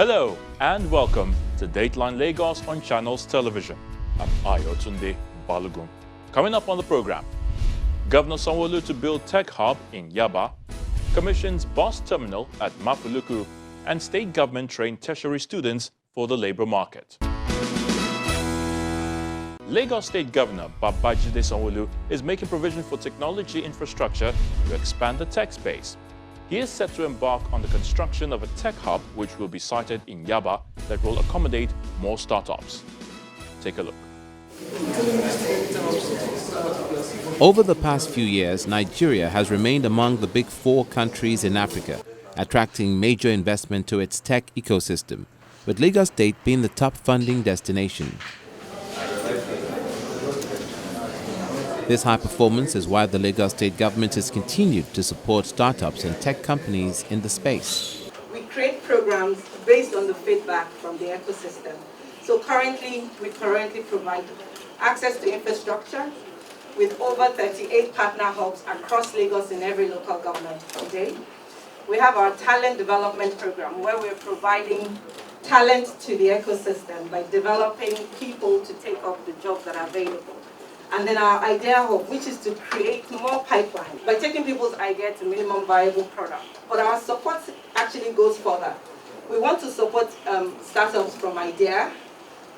Hello and welcome to Dateline Lagos on Channels Television. I'm Ayotunde Balogun. Coming up on the program, Governor Sanwo-Olu to build tech hub in Yaba, commissions bus terminal at Mafoluku, and state government trained tertiary students for the labor market. Lagos State Governor Babajide Sanwo-Olu is making provision for technology infrastructure to expand the tech space. He is set to embark on the construction of a tech hub which will be sited in Yaba that will accommodate more startups. Take a look. Over the past few years, Nigeria has remained among the big four countries in Africa, attracting major investment to its tech ecosystem, with Lagos State being the top funding destination. This high performance is why the Lagos State government has continued to support startups and tech companies in the space. We create programs based on the feedback from the ecosystem. So we currently provide access to infrastructure with over 38 partner hubs across Lagos in every local government today. We have our talent development program where we're providing talent to the ecosystem by developing people to take up the jobs that are available. And then our idea hub, which is to create more pipeline by taking people's idea to minimum viable product. But our support actually goes further. We want to support startups from idea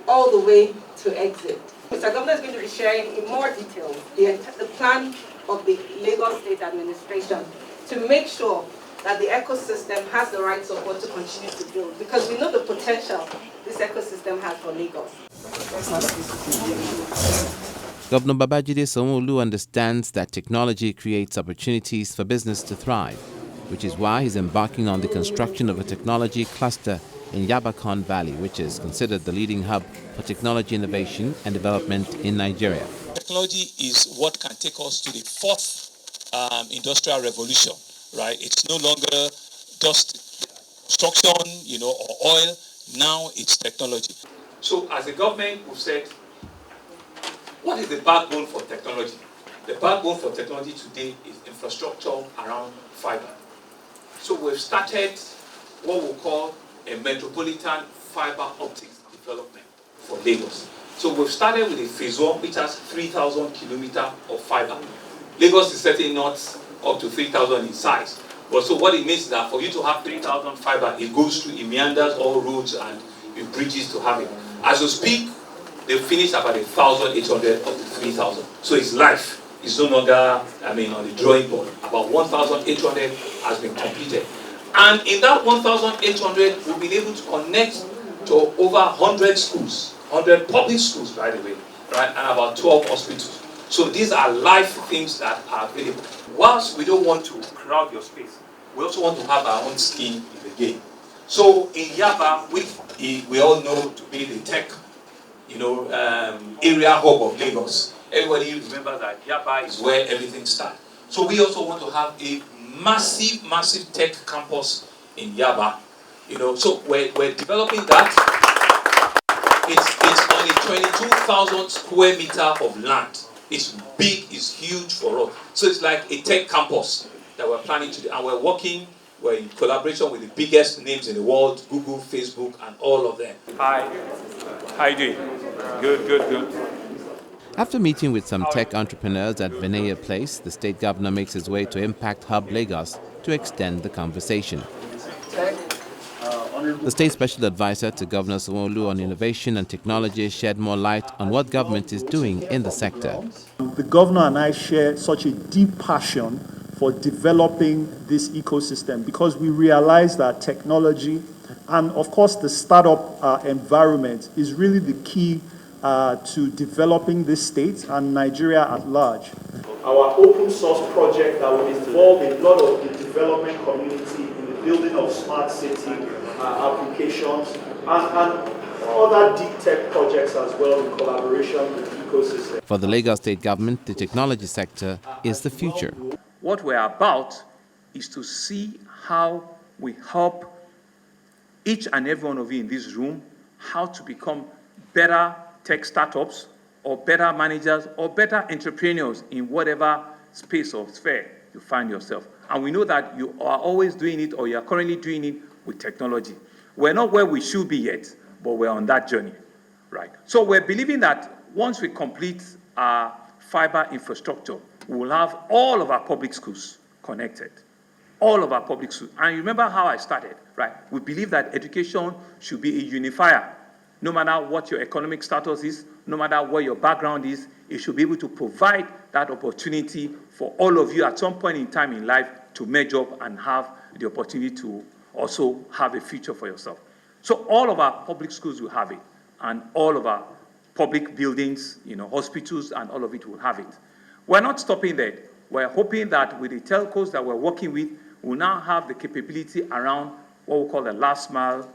all the way to exit. Mr. Governor is going to be sharing in more detail the plan of the Lagos State Administration to make sure that the ecosystem has the right support to continue to build, because we know the potential this ecosystem has for Lagos. Governor Babajide Sanwo-Olu understands that technology creates opportunities for business to thrive, which is why he's embarking on the construction of a technology cluster in Yabacon Valley, which is considered the leading hub for technology innovation and development in Nigeria. Technology is what can take us to the fourth industrial revolution, right? It's no longer just construction, or oil. Now it's technology. So as a government, we've said, what is the backbone for technology? The backbone for technology today is infrastructure around fiber. So we've started what we call a metropolitan fiber optics development for Lagos. So we've started with a phase 1, which has 3,000 kilometers of fiber. Lagos is certainly not up to 3,000 in size. But so what it means is that for you to have 3,000 fiber, it goes through, it meanders all roads and bridges to have it. As we speak, they finished about 1,800 of the 3,000. So it's live. It's no longer, on the drawing board. About 1,800 has been completed. And in that 1,800, we've been able to connect to over 100 schools, 100 public schools, by the way, right, and about 12 hospitals. So these are live things that are available. Whilst we don't want to crowd your space, we also want to have our own skin in the game. So in Yaba, we all know to be the tech area hub of Lagos. Everybody remembers that Yaba is where everything starts. So we also want to have a massive tech campus in Yaba. So we're developing that. It's on a 22,000 square meter of land. It's big, it's huge for us. So it's like a tech campus that we're planning to do, and we're in collaboration with the biggest names in the world, Google, Facebook, and all of them. Hi. How you doing? Good. After meeting with some tech entrepreneurs at Venaya Place, the state governor makes his way to Impact Hub Lagos to extend the conversation. The state special advisor to Governor Sanwo-Olu on innovation and technology shed more light on what government is doing in the sector. The governor and I share such a deep passion for developing this ecosystem because we realize that technology and, of course, the startup environment is really the key to developing this state and Nigeria at large. Our open source project that will involve a lot of the development community in the building of smart city applications and other deep tech projects as well in collaboration with the ecosystem. For the Lagos State government, the technology sector is the future. What we're about is to see how we help each and every one of you in this room how to become better tech startups or better managers or better entrepreneurs in whatever space or sphere you find yourself. And we know that you are always doing it or you are currently doing it with technology. We're not where we should be yet, but we're on that journey, right? So we're believing that once we complete our fiber infrastructure, we will have all of our public schools connected. All of our public schools. And you remember how I started, right? We believe that education should be a unifier. No matter what your economic status is, no matter what your background is, it should be able to provide that opportunity for all of you at some point in time in life to merge up and have the opportunity to also have a future for yourself. So all of our public schools will have it, and all of our public buildings, hospitals, and all of it will have it. We're not stopping there. We're hoping that with the telcos that we're working with, we'll now have the capability around what we call the last mile,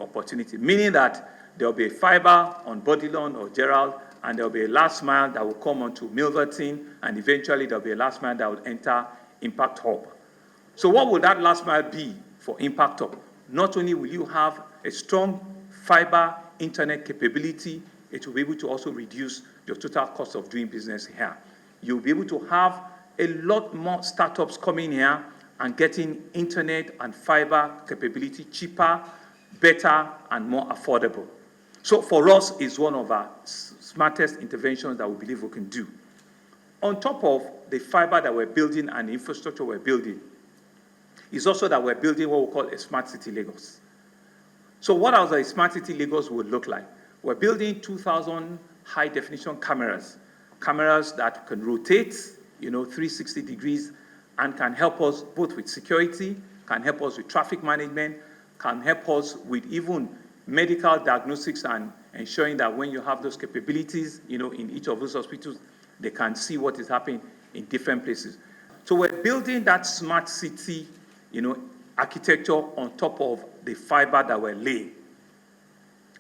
opportunity, meaning that there'll be a fiber on Bodilon or Gerald, and there'll be a last mile that will come onto Milverton, and eventually there'll be a last mile that will enter Impact Hub. So what will that last mile be for Impact Hub? Not only will you have a strong fiber internet capability, it will be able to also reduce your total cost of doing business here. You'll be able to have a lot more startups coming here and getting internet and fiber capability cheaper, better, and more affordable. So for us, it's one of our smartest interventions that we believe we can do. On top of the fiber that we're building and the infrastructure we're building, is also that we're building what we call a smart city Lagos. So what else a smart city Lagos would look like? We're building 2,000 high definition cameras that can rotate, 360 degrees, and can help us both with security, can help us with traffic management, can help us with even medical diagnostics and ensuring that when you have those capabilities, in each of those hospitals, they can see what is happening in different places. So we're building that smart city, architecture on top of the fiber that we're laying,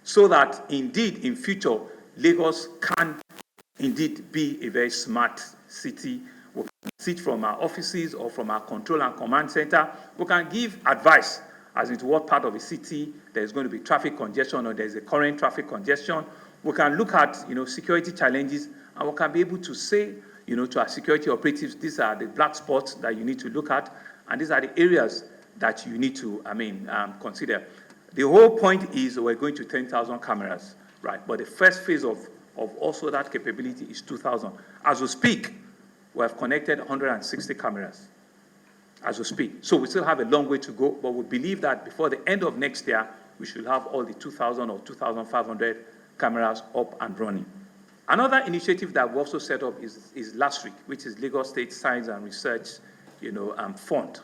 so that indeed in future, Lagos can indeed be a very smart city. We can sit from our offices or from our control and command center. We can give advice as into what part of the city there's going to be traffic congestion or there's a current traffic congestion. We can look at, security challenges, and we can be able to say, to our security operatives, these are the black spots that you need to look at, and these are the areas that you need to, consider. The whole point is we're going to 10,000 cameras, right? But the first phase of also that capability is 2,000. As we speak, we have connected 160 cameras as we speak. So we still have a long way to go, but we believe that before the end of next year, we should have all the 2,000 or 2,500 cameras up and running. Another initiative that we also set up is LASRIC, which is Lagos State Science and Research, fund.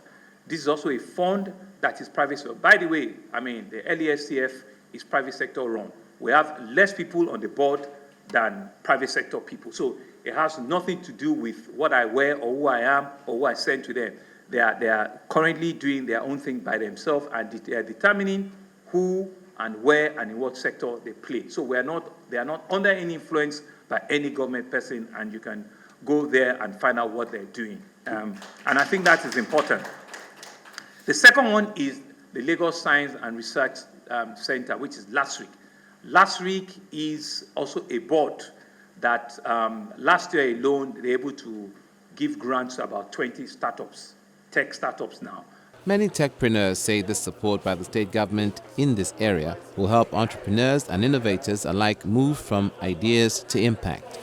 This is also a fund that is private sector. By the way, the LASCF is private sector run. We have less people on the board than private sector people. So it has nothing to do with what I wear or who I am or who I send to them. They are currently doing their own thing by themselves, and they are determining who and where and in what sector they play. So they are not under any influence by any government person, and you can go there and find out what they're doing. And I think that is important. The second one is the Lagos Science and Research Center, which is LASRIC. LASRIC is also a board that last year alone, they were able to give grants to about 20 startups, tech startups now. Many techpreneurs say this support by the state government in this area will help entrepreneurs and innovators alike move from ideas to impact.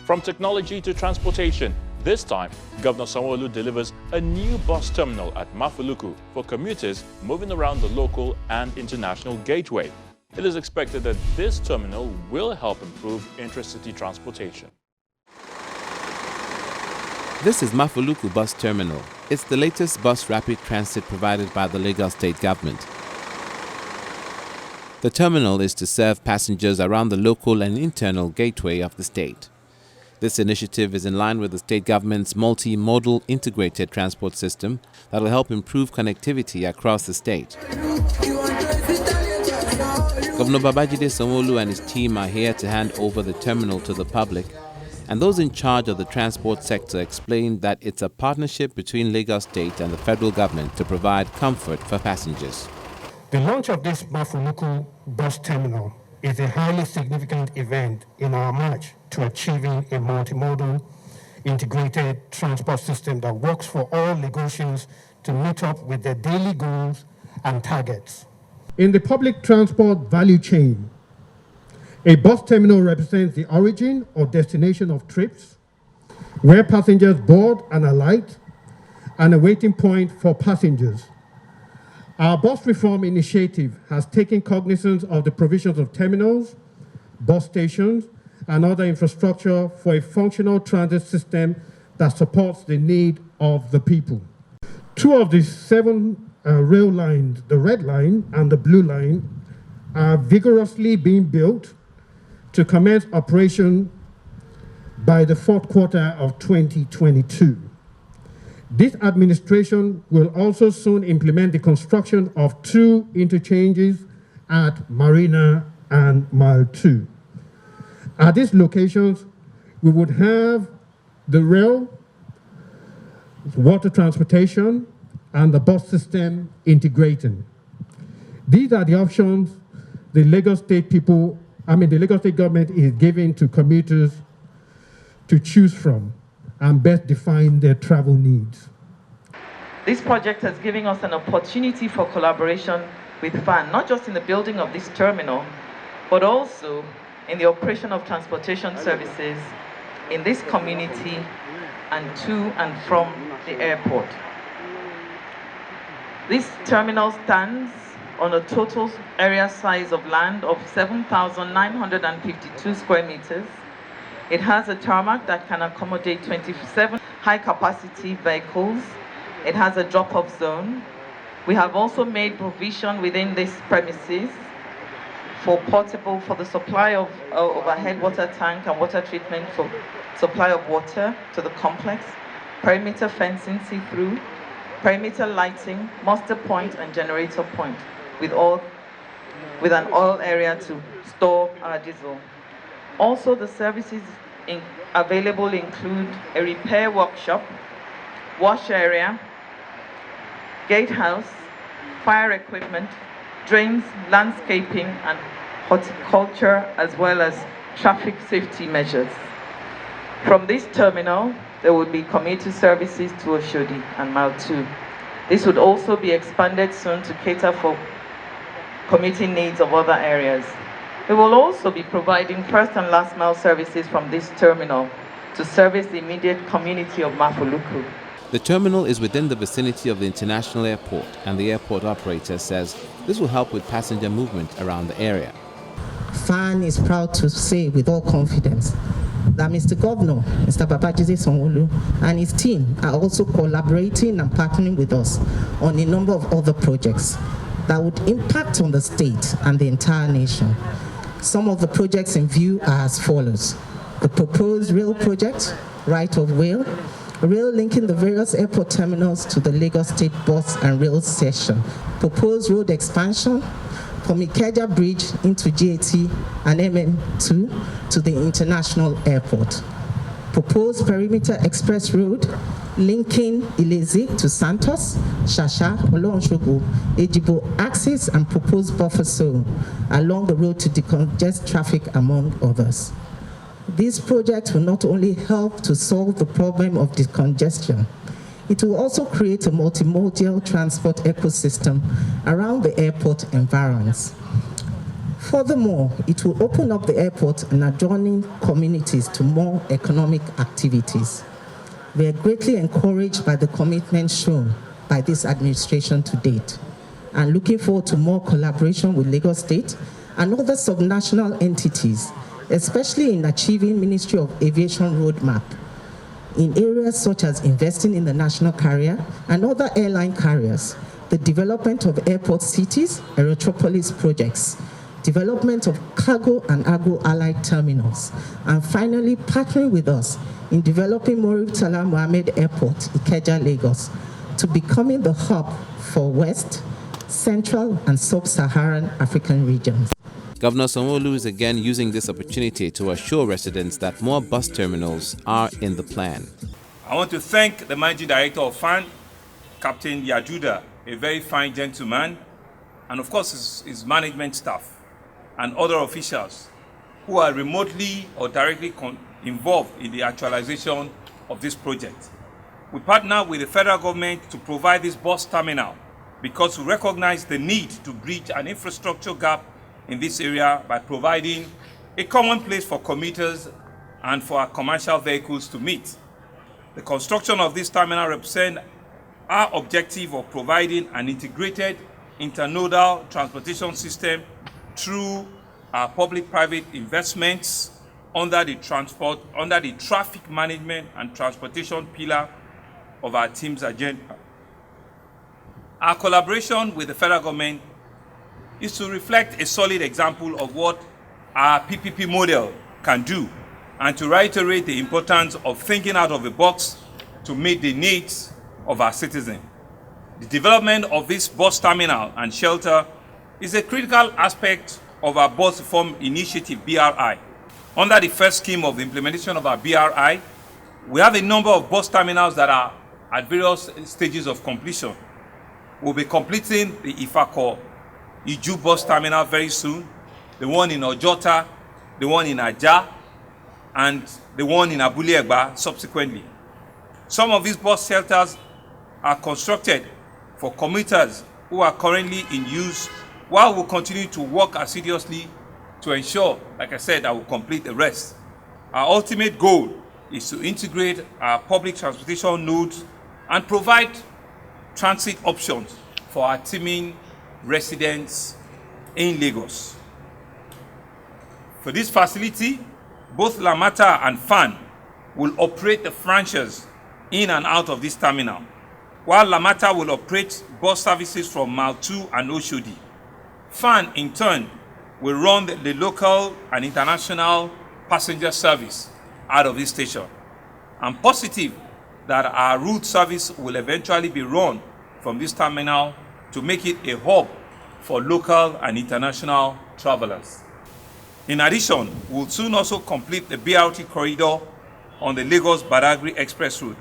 From technology to transportation, this time, Governor Sanwo-Olu delivers a new bus terminal at Mafoluku for commuters moving around the local and international gateway. It is expected that this terminal will help improve intercity transportation. This is Mafoluku Bus Terminal. It's the latest bus rapid transit provided by the Lagos State Government. The terminal is to serve passengers around the local and internal gateway of the state. This initiative is in line with the state government's multi-modal integrated transport system that will help improve connectivity across the state. Governor Babajide Sanwo-Olu and his team are here to hand over the terminal to the public, and those in charge of the transport sector explained that it's a partnership between Lagos State and the federal government to provide comfort for passengers. The launch of this Mafoluku bus terminal is a highly significant event in our march to achieving a multimodal integrated transport system that works for all Lagosians to meet up with their daily goals and targets. In the public transport value chain, a bus terminal represents the origin or destination of trips, where passengers board and alight, and a waiting point for passengers. Our bus reform initiative has taken cognizance of the provisions of terminals, bus stations, and other infrastructure for a functional transit system that supports the need of the people. 2 of the 7 rail lines, the Red Line and the Blue Line, are vigorously being built to commence operation by the 4th quarter of 2022. This administration will also soon implement the construction of 2 interchanges at Marina and Mile 2. At these locations, we would have the rail, water transportation, and the bus system integrating. These are the options the Lagos State government is giving to commuters to choose from and best define their travel needs. This project has given us an opportunity for collaboration with FAN, not just in the building of this terminal, but also in the operation of transportation services in this community and to and from the airport. This terminal stands on a total area size of land of 7,952 square meters. It has a tarmac that can accommodate 27 high-capacity vehicles. It has a drop-off zone. We have also made provision within this premises for the supply of overhead water tank and water treatment for supply of water to the complex, perimeter fencing see-through, perimeter lighting, muster point and generator point with an oil area to store our diesel. Also, the services available include a repair workshop, wash area, gatehouse, fire equipment, drains, landscaping, and horticulture, as well as traffic safety measures. From this terminal, there will be commuter services to Oshodi and Mile 2. This would also be expanded soon to cater for commuting needs of other areas. We will also be providing first and last mile services from this terminal to service the immediate community of Mafoluku. The terminal is within the vicinity of the international airport, and the airport operator says this will help with passenger movement around the area. FAN is proud to say with all confidence that Mr. Governor, Mr. Babajide Sanwo-Olu, and his team are also collaborating and partnering with us on a number of other projects that would impact on the state and the entire nation. Some of the projects in view are as follows: the proposed rail project, right of rail linking the various airport terminals to the Lagos State bus and rail section, proposed road expansion from Ikeja Bridge into GAT and MM2 to the international airport, proposed perimeter express road linking Ilezi to Santos, Shasha, Olorunsogun, Ejibo axis, and proposed buffer zone along the road to decongest traffic, among others. These projects will not only help to solve the problem of decongestion, it will also create a multimodal transport ecosystem around the airport environs. Furthermore, it will open up the airport and adjoining communities to more economic activities. We are greatly encouraged by the commitment shown by this administration to date, and looking forward to more collaboration with Lagos State and other subnational entities, especially in achieving Ministry of Aviation roadmap in areas such as investing in the national carrier and other airline carriers, the development of airport cities, aerotropolis projects, development of cargo and agro-allied terminals, and finally partnering with us in developing Murtala Mohammed Airport, Ikeja, Lagos, to becoming the hub for West, Central, and Sub-Saharan African regions. Governor Sanwo-Olu is again using this opportunity to assure residents that more bus terminals are in the plan. I want to thank the Managing Director of FAN, Captain Yajuda, a very fine gentleman, and of course his management staff and other officials who are remotely or directly involved in the actualization of this project. We partner with the federal government to provide this bus terminal because we recognize the need to bridge an infrastructure gap in this area by providing a common place for commuters and for our commercial vehicles to meet. The construction of this terminal represents our objective of providing an integrated internodal transportation system through our public-private investments under the traffic management and transportation pillar of our team's agenda. Our collaboration with the federal government is to reflect a solid example of what our PPP model can do and to reiterate the importance of thinking out of the box to meet the needs of our citizens. The development of this bus terminal and shelter is a critical aspect of our bus reform initiative, BRI. Under the first scheme of the implementation of our BRI, we have a number of bus terminals that are at various stages of completion. We'll be completing the Ifako Iju bus terminal very soon, the one in Ojota, the one in Aja, and the one in Abule Egba subsequently. Some of these bus shelters are constructed for commuters who are currently in use, while we'll continue to work assiduously to ensure, like I said, that we'll complete the rest. Our ultimate goal is to integrate our public transportation nodes and provide transit options for our teeming residents in Lagos. For this facility, both Lamata and FAN will operate the franchise in and out of this terminal, while Lamata will operate bus services from Mile 2 and Oshodi. FAN, in turn, will run the local and international passenger service out of this station. I'm positive that our route service will eventually be run from this terminal to make it a hub for local and international travelers. In addition, we'll soon also complete the BRT corridor on the Lagos-Badagry Express route,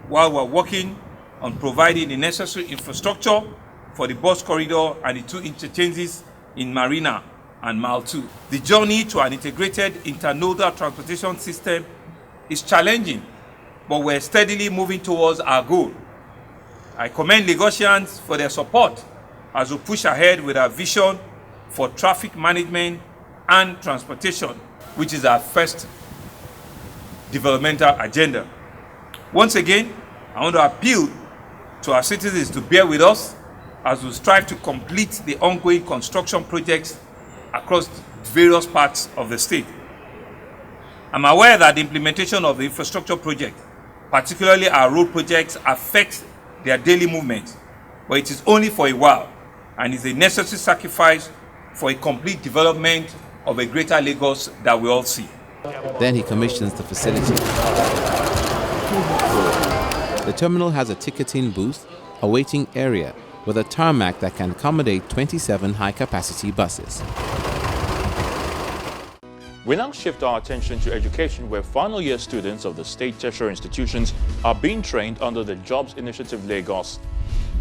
while we're working on providing the necessary infrastructure for the bus corridor and the two interchanges in Marina and Mile 2. The journey to an integrated internodal transportation system is challenging, but we're steadily moving towards our goal. I commend Lagosians for their support as we push ahead with our vision for traffic management and transportation, which is our first developmental agenda. Once again, I want to appeal to our citizens to bear with us as we strive to complete the ongoing construction projects across various parts of the state. I'm aware that the implementation of the infrastructure project, particularly our road projects, affects their daily movement, but it is only for a while and is a necessary sacrifice for a complete development of a greater Lagos that we all see. Then he commissions the facility. The terminal has a ticketing booth, a waiting area, with a tarmac that can accommodate 27 high-capacity buses. We now shift our attention to education, where final year students of the state tertiary institutions are being trained under the Jobs Initiative Lagos.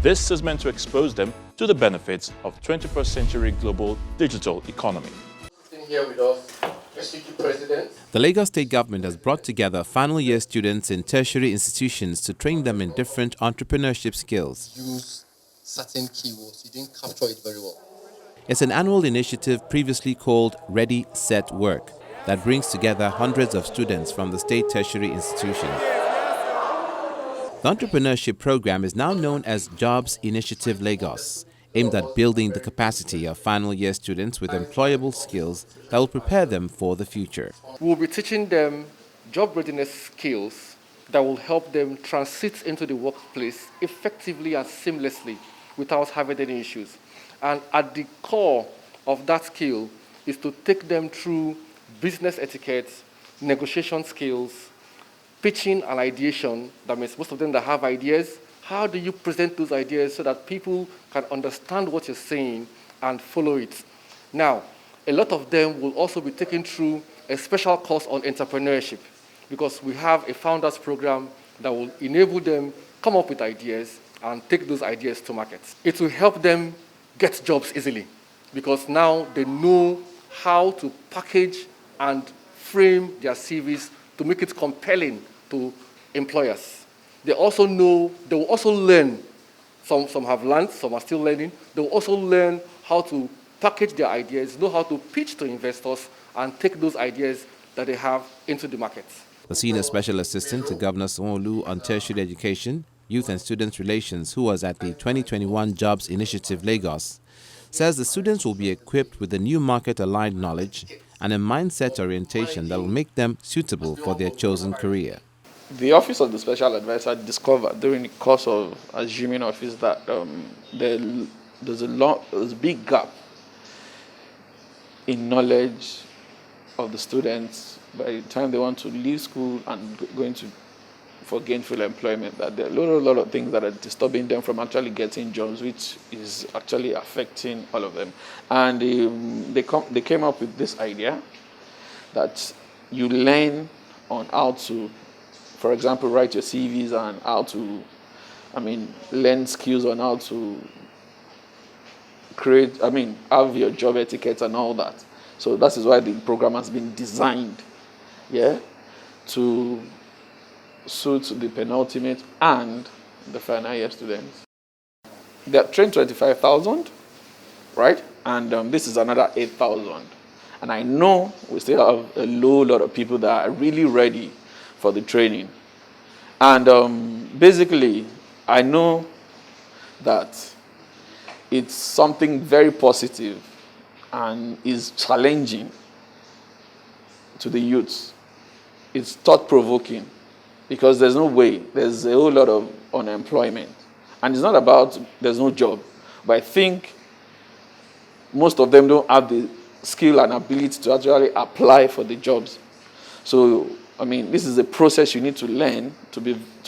This is meant to expose them to the benefits of 21st century global digital economy. Here with us, SCG President. The Lagos State government has brought together final year students in tertiary institutions to train them in different entrepreneurship skills. Use certain keywords. You didn't capture it very well. It's an annual initiative previously called Ready, Set, Work that brings together hundreds of students from the state tertiary institutions. The entrepreneurship program is now known as Jobs Initiative Lagos, aimed at building the capacity of final year students with employable skills that will prepare them for the future. We will be teaching them job readiness skills that will help them transit into the workplace effectively and seamlessly without having any issues. And at the core of that skill is to take them through business etiquette, negotiation skills, pitching and ideation. That means most of them that have ideas, how do you present those ideas so that people can understand what you're saying and follow it? Now, a lot of them will also be taken through a special course on entrepreneurship, because we have a founders program that will enable them come up with ideas and take those ideas to market. It will help them get jobs easily, because now they know how to package and frame their CVs to make it compelling to employers. They will also learn, some have learned, some are still learning, they will also learn how to package their ideas, know how to pitch to investors, and take those ideas that they have into the markets. The Senior Special Assistant to Governor Sanwo-Olu on Tertiary Education, Youth and Students Relations, who was at the 2021 Jobs Initiative Lagos, says the students will be equipped with a new market-aligned knowledge and a mindset orientation that will make them suitable for their chosen career. The Office of the Special Advisor discovered during the course of assuming office that there's a big gap in knowledge of the students by the time they want to leave school and going for gainful employment, that there are a lot of things that are disturbing them from actually getting jobs, which is actually affecting all of them. And they came up with this idea that you learn on how to, for example, write your CVs and how to, learn skills on how to have your job etiquette and all that. So that is why the program has been designed, to suit the penultimate and the final year students. They are trained 25,000, right? And this is another 8,000. And I know we still have a lot of people that are really ready for the training. And basically, I know that it's something very positive and is challenging to the youths. It's thought-provoking because there's no way. There's a whole lot of unemployment. And it's not about there's no job, but I think most of them don't have the skill and ability to actually apply for the jobs. So, this is a process you need to learn to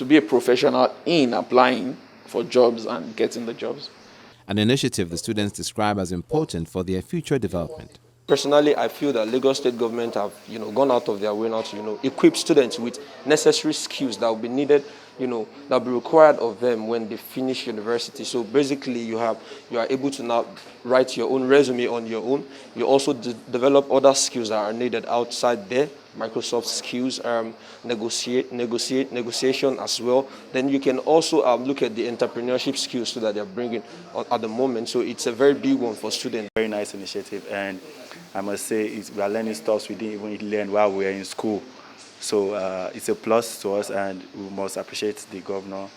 be a professional in applying for jobs and getting the jobs. An initiative the students describe as important for their future development. Personally, I feel that Lagos State government have, gone out of their way now to, equip students with necessary skills that will be needed, that will be required of them when they finish university. So basically, you are able to now write your own resume on your own. You also develop other skills that are needed outside there, Microsoft skills, negotiation as well. Then you can also look at the entrepreneurship skills too that they're bringing at the moment. So it's a very big one for students. Very nice initiative, and I must say we are learning stuff we didn't even learn while we were in school. So it's a plus to us, and we must appreciate the governor,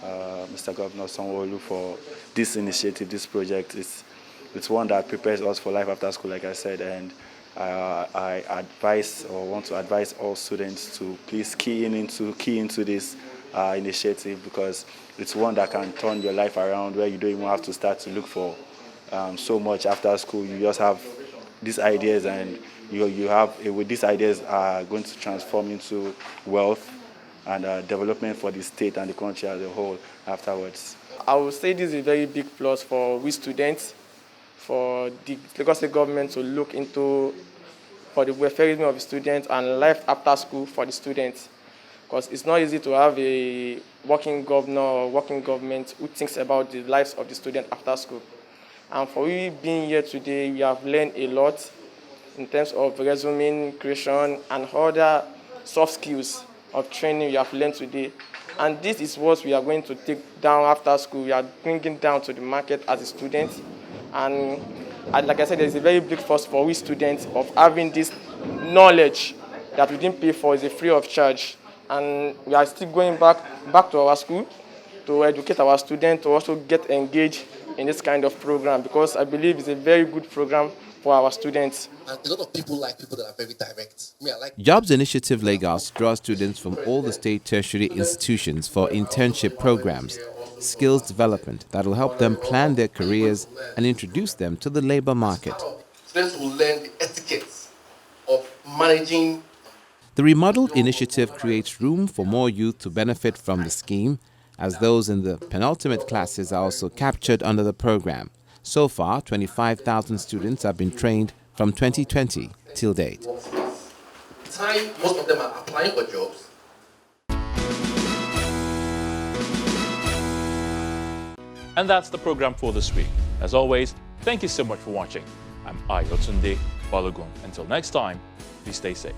Mr. Governor Sanwo-Olu, for this initiative, this project. It's one that prepares us for life after school, like I said, and I want to advise all students to please key into this initiative, because it's one that can turn your life around, where you don't even have to start to look for so much after school. You just have these ideas, and with these ideas are going to transform into wealth and development for the state and the country as a whole afterwards. I would say this is a very big plus for we students, for the Lagos State government to look into for the welfareism of the students and life after school for the students. Because it's not easy to have a working governor or working government who thinks about the lives of the student after school. And for we being here today, we have learned a lot in terms of resume creation and other soft skills of training we have learned today. And this is what we are going to take down after school. We are bringing down to the market as a student. And like I said, there's a very big force for we students of having this knowledge that we didn't pay for, is a free of charge. And we are still going back to our school to educate our students, to also get engaged in this kind of program, because I believe it's a very good program for our students. And a lot of people like people that are very direct. Jobs Initiative Lagos draws students from all the state tertiary institutions for internship programs, skills development that will help them plan their careers and introduce them to the labor market. Students will learn the etiquette of managing. The remodeled initiative creates room for more youth to benefit from the scheme, as those in the penultimate classes are also captured under the program. So far, 25,000 students have been trained from 2020 till date. Time most of them are applying for jobs. And that's the program for this week. As always, thank you so much for watching. I'm Ayotunde Balogun. Until next time, please stay safe.